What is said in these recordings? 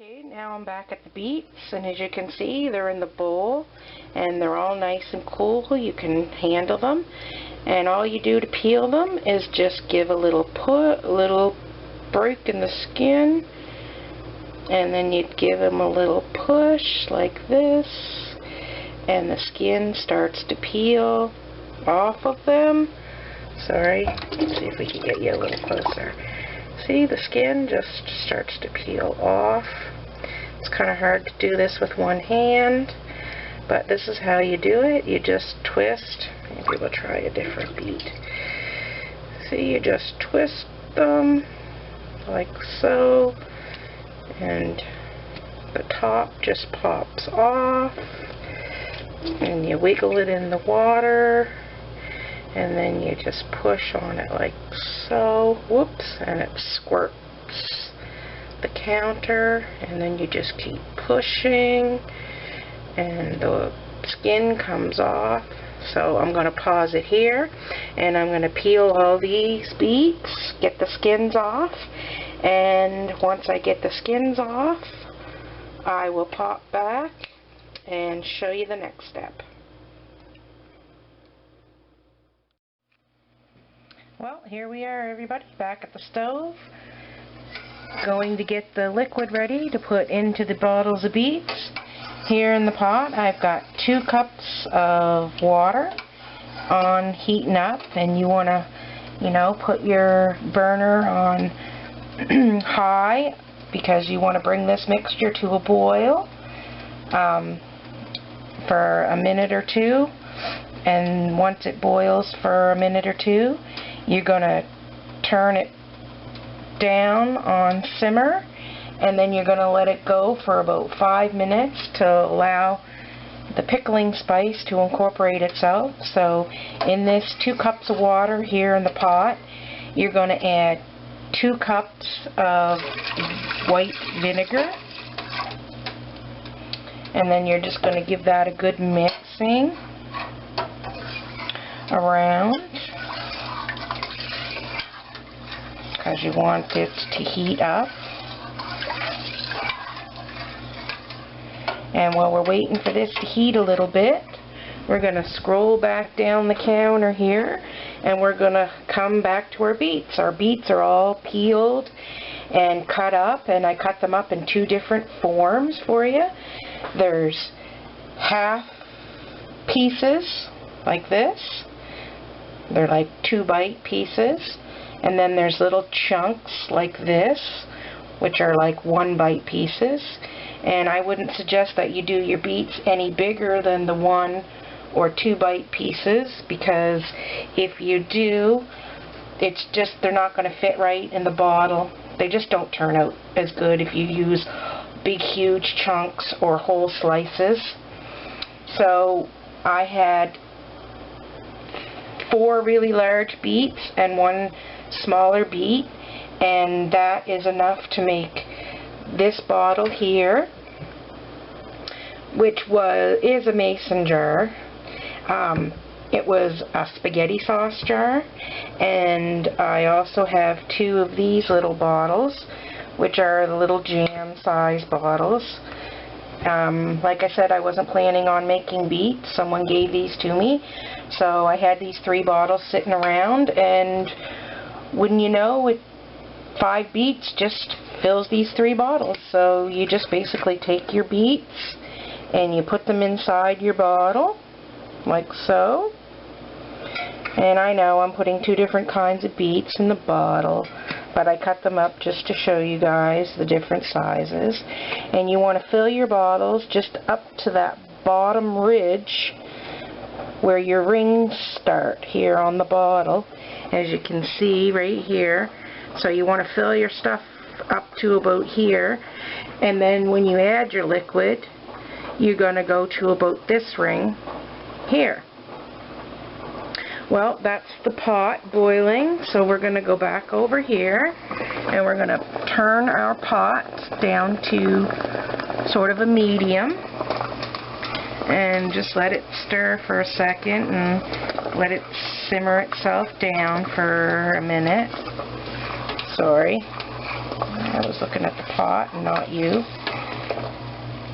Okay, now I'm back at the beets, and as you can see, they're in the bowl, and they're all nice and cool. You can handle them, and all you do to peel them is just give a little break in the skin, and then you'd give them a little push like this, and the skin starts to peel off of them. Sorry, let's see if we can get you a little closer. See, the skin just starts to peel off. It's kind of hard to do this with one hand, but this is how you do it. You just twist. Maybe we'll try a different beet. See, you just twist them like so, and the top just pops off, and you wiggle it in the water, and then you just push on it like so, whoops, and it squirts the counter, and then you just keep pushing, and the skin comes off. So I'm going to pause it here, and I'm going to peel all these beets, get the skins off, and once I get the skins off, I will pop back and show you the next step. Well, here we are, everybody, back at the stove, going to get the liquid ready to put into the bottles of beets. Here in the pot, I've got 2 cups of water on heating up, and you want to, put your burner on high, because you want to bring this mixture to a boil for a minute or 2, and once it boils for a minute or 2, you're going to turn it down on simmer, and then you're going to let it go for about 5 minutes to allow the pickling spice to incorporate itself. So in this 2 cups of water here in the pot, you're going to add 2 cups of white vinegar, and then you're just going to give that a good mixing around, because you want it to heat up. And while we're waiting for this to heat a little bit, we're going to scroll back down the counter here, and we're going to come back to our beets. Our beets are all peeled and cut up, and I cut them up in 2 different forms for you. There's half pieces like this. They're like 2-bite pieces. And then there's little chunks like this, which are like 1-bite pieces. And I wouldn't suggest that you do your beets any bigger than the 1 or 2-bite pieces, because if you do, it's just, they're not going to fit right in the bottle. They just don't turn out as good if you use big huge chunks or whole slices. So I had 4 really large beets and 1 smaller beet, and that is enough to make this bottle here, which is a mason jar. It was a spaghetti sauce jar, and I also have 2 of these little bottles, which are the little jam size bottles. Like I said, I wasn't planning on making beets. Someone gave these to me, so I had these 3 bottles sitting around, and wouldn't you know, with 5 beets just fills these 3 bottles. So you just basically take your beets and you put them inside your bottle like so. And I know I'm putting 2 different kinds of beets in the bottle, but I cut them up just to show you guys the different sizes. And you want to fill your bottles just up to that bottom ridge where your rings start here on the bottle, as you can see right here. So you want to fill your stuff up to about here, and then when you add your liquid, you're going to go to about this ring here. Well, that's the pot boiling, so we're going to go back over here, and we're going to turn our pot down to sort of a medium, and just let it stir for a second and let it simmer itself down for a minute. Sorry, I was looking at the pot and not you.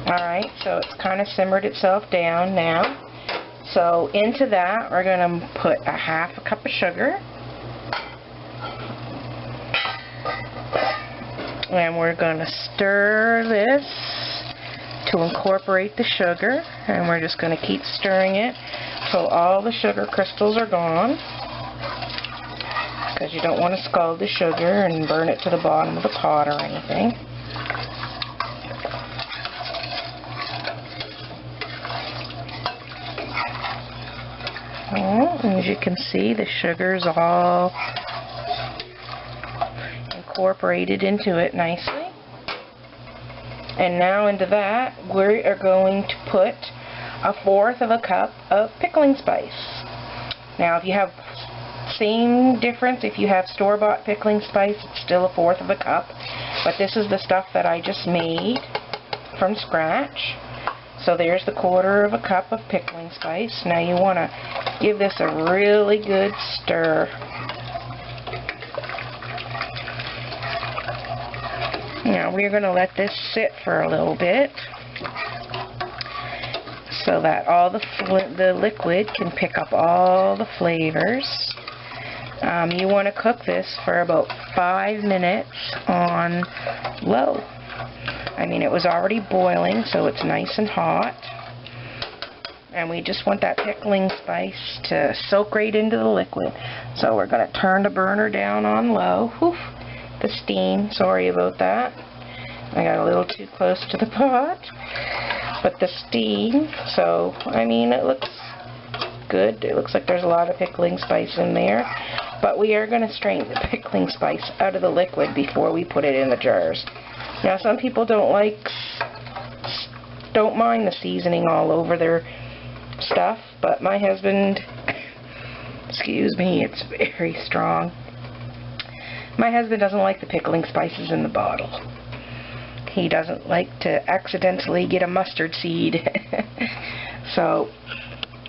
Alright, so it's kind of simmered itself down now. So into that we're going to put a half a cup of sugar. And we're going to stir this to incorporate the sugar. And we're just going to keep stirring it till all the sugar crystals are gone. Because you don't want to scald the sugar and burn it to the bottom of the pot or anything. And as you can see, the sugar's all incorporated into it nicely. And now into that, we are going to put 1/4 of a cup of pickling spice. Now, if you have same difference, if you have store-bought pickling spice, it's still 1/4 of a cup. But this is the stuff that I just made from scratch. So there's the 1/4 of a cup of pickling spice. Now you want to give this a really good stir. Now we're going to let this sit for a little bit so that all the liquid can pick up all the flavors. You want to cook this for about 5 minutes on low. I mean, it was already boiling, so it's nice and hot. And we just want that pickling spice to soak right into the liquid. So we're going to turn the burner down on low. Whew, the steam, sorry about that. I got a little too close to the pot. But the steam, so, I mean, it looks good. It looks like there's a lot of pickling spice in there. But we are going to strain the pickling spice out of the liquid before we put it in the jars. Now, some people don't mind the seasoning all over their stuff, but my husband, excuse me, it's very strong. My husband doesn't like the pickling spices in the bottle. He doesn't like to accidentally get a mustard seed. So,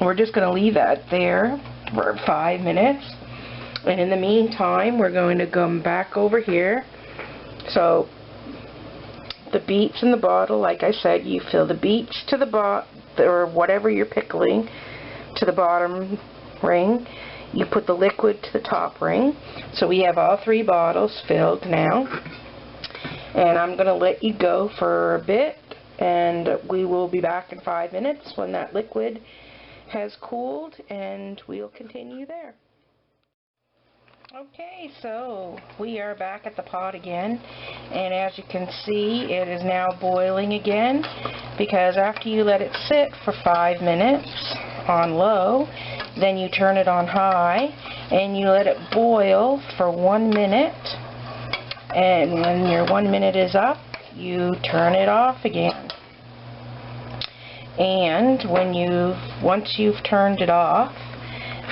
we're just going to leave that there for 5 minutes. And in the meantime, we're going to come back over here. So, the beets in the bottle, like I said, you fill the beets to the bottom, or whatever you're pickling, to the bottom ring. You put the liquid to the top ring. So we have all 3 bottles filled now. And I'm going to let you go for a bit, and we will be back in 5 minutes when that liquid has cooled, and we'll continue there. Okay, so we are back at the pot again, and as you can see, it is now boiling again, because after you let it sit for 5 minutes on low, then you turn it on high, and you let it boil for 1 minute, and when your 1 minute is up, you turn it off again. And once you've turned it off,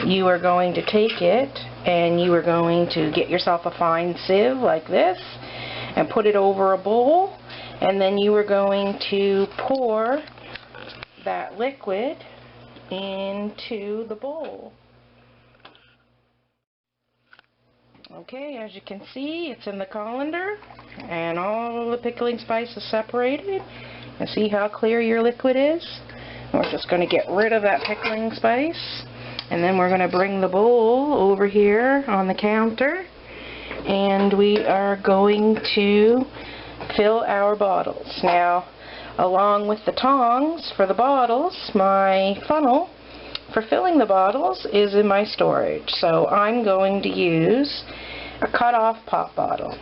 you are going to take it and you are going to get yourself a fine sieve like this and put it over a bowl, and then you are going to pour that liquid into the bowl. Okay, as you can see, it's in the colander and all the pickling spice is separated. And see how clear your liquid is? And we're just going to get rid of that pickling spice. And then we're going to bring the bowl over here on the counter, and we are going to fill our bottles. Now, along with the tongs for the bottles, my funnel for filling the bottles is in my storage. So I'm going to use a cut-off pop bottle.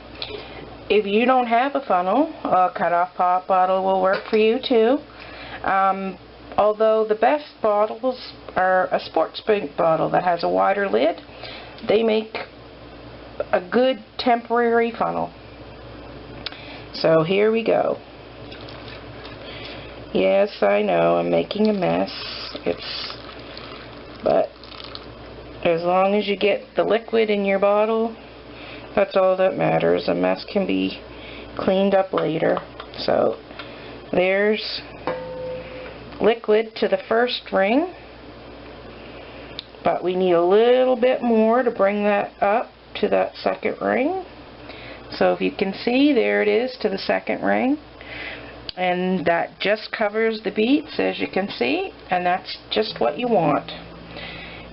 If you don't have a funnel, a cut-off pop bottle will work for you too. Although the best bottles are a sports drink bottle that has a wider lid. They make a good temporary funnel. So here we go. Yes, I know I'm making a mess. But as long as you get the liquid in your bottle, that's all that matters. A mess can be cleaned up later. So there's liquid to the first ring, but we need a little bit more to bring that up to that second ring. So if you can see, there it is to the second ring. And that just covers the beets, as you can see, and that's just what you want.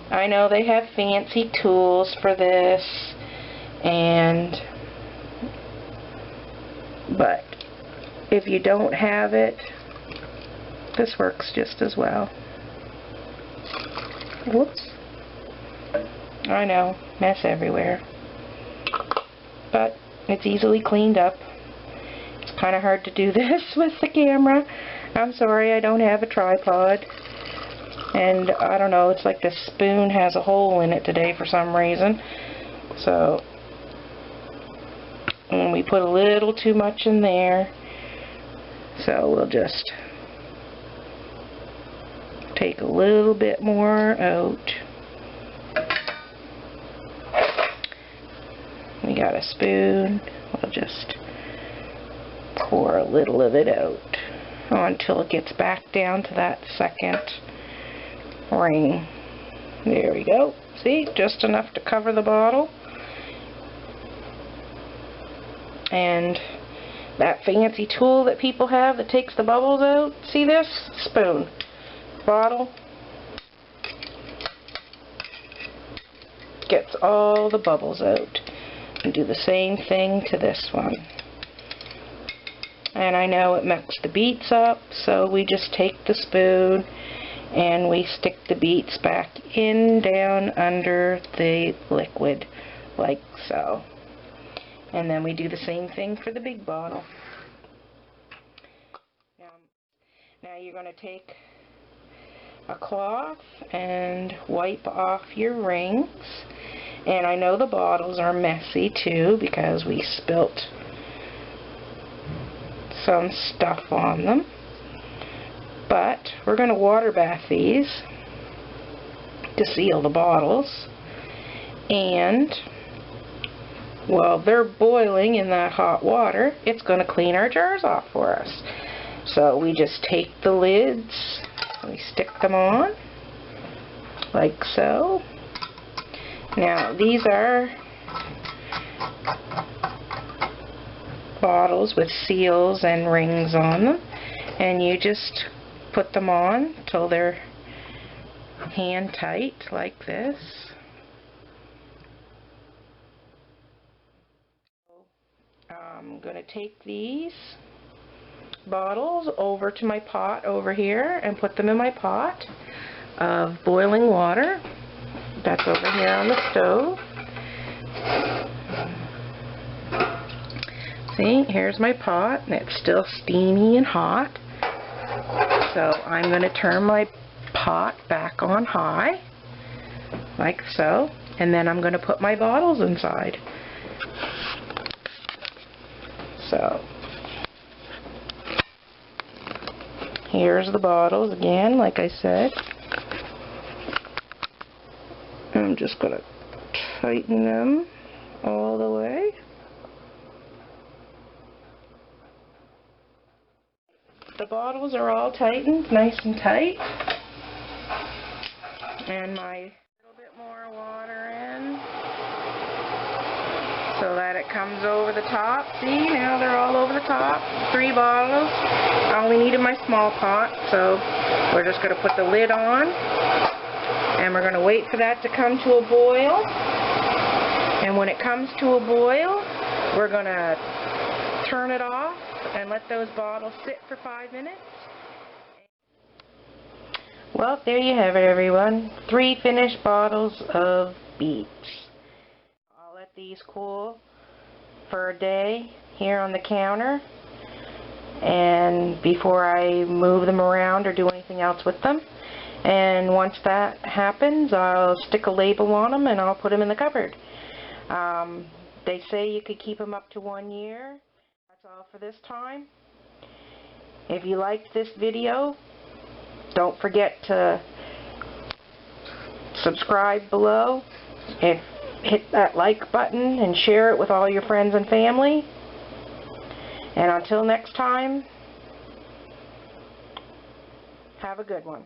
I know they have fancy tools for this, but if you don't have it, this works just as well. Whoops. I know, mess everywhere. But it's easily cleaned up. It's kind of hard to do this with the camera. I'm sorry, I don't have a tripod. And I don't know, it's like the spoon has a hole in it today for some reason. So, and we put a little too much in there. So we'll just take a little bit more out. We got a spoon. We'll just pour a little of it out until it gets back down to that second ring. There we go. See, just enough to cover the bottle. And that fancy tool that people have that takes the bubbles out, see this? Spoon. Bottle. Gets all the bubbles out. And do the same thing to this one. And I know it mucks the beets up, so we just take the spoon and we stick the beets back in down under the liquid, like so. And then we do the same thing for the big bottle. Now you're going to take a cloth and wipe off your rings. And I know the bottles are messy too because we spilt some stuff on them. But we're going to water bath these to seal the bottles. And while they're boiling in that hot water, it's going to clean our jars off for us. So we just take the lids, we stick them on like so. Now these are bottles with seals and rings on them, and you just put them on till they're hand tight like this. I'm going to take these bottles over to my pot over here and put them in my pot of boiling water that's over here on the stove. See, here's my pot, and it's still steamy and hot. So I'm going to turn my pot back on high, like so, and then I'm going to put my bottles inside. So here's the bottles again, like I said. I'm just going to tighten them all the way. The bottles are all tightened, nice and tight. And my little bit more water in so that it comes over the top. See, now they're all over the top. 3 bottles. I only needed my small pot, so we're just going to put the lid on. And we're going to wait for that to come to a boil. And when it comes to a boil, we're going to turn it off and let those bottles sit for 5 minutes. Well, there you have it, everyone. 3 finished bottles of beets. I'll let these cool for a day here on the counter, and before I move them around or do anything else with them. And once that happens, I'll stick a label on them and I'll put them in the cupboard. They say you could keep them up to 1 year. That's all for this time. If you liked this video, don't forget to subscribe below and hit that like button and share it with all your friends and family. And until next time, have a good one.